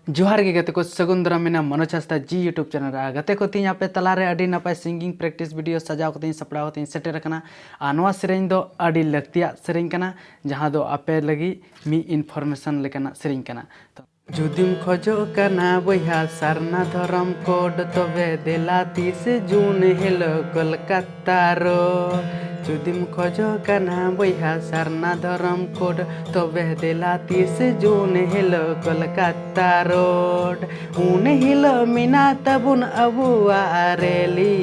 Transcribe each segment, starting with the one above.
जोहार गे गते को सगुन दरामिना मनोज हंसदा जी यूट्यूब चैनल रे गते को तीन आपे तलारे अडी नपाय सिंगिंग प्रैक्टिस वीडियो सजाव कते सपड़ाव कते सेटर कना आ नोआ सेरेंग दो अडी लक्तिया सेरेंग कना जहां दो आपे लगी मी इनफॉर्मेशन लेकना सेरेंग कना तो जुदिम खोजो कना बया सारना धरम कोड तबे देला 30 जून हेलो कोलकाता रो जुदिम खोजो कना बया सारना धरम कोड तबे देला 30 जून हेलो कोलकाता रोड उन हिलो मिना तबुन अबुआ रेली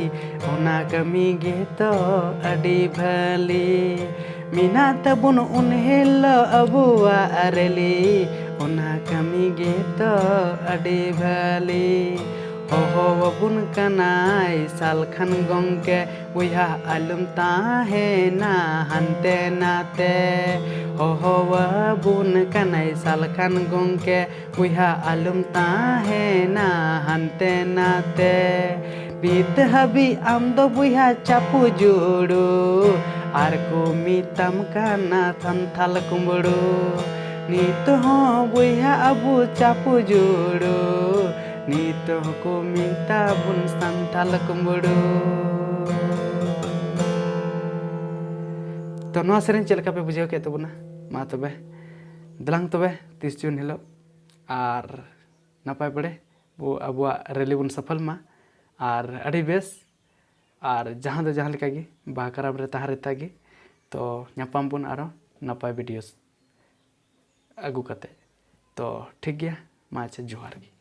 ओना कमी गे तो अडी भली मिना तबुन उन हिलो अबुआ रेली ओना कमी गे तो अडी भली होहो बबुन कनाय सालखन गंके उया आलम ताहेना हनते नाते होहो बबुन कनाय सालखन गंके उया आलम ताहेना हनते नाते बीत हबी आम दो बुया चापू जुड़ू आर को मितम काना थनथल कुंबड़ू नीत हो बुया अबू चापू जुड़ू नीत को मिता बुन संथाल कुंबड़ू तो नवा सेरें चलका पे बुझाव के तबना मा तबे दलांग तबे 30 जून हिलो आर नपाय बड़े वो अबुआ रैली बुन सफल मा आर अड़ी बेस आर जहाँ दो जहाँ लेका गे बा कराब रे तहारे तागे तो ᱧᱟᱯᱟᱢ बुन आरो नपाय वीडियोस अगू कते तो ठीक गया मा अच्छा जोहार गे।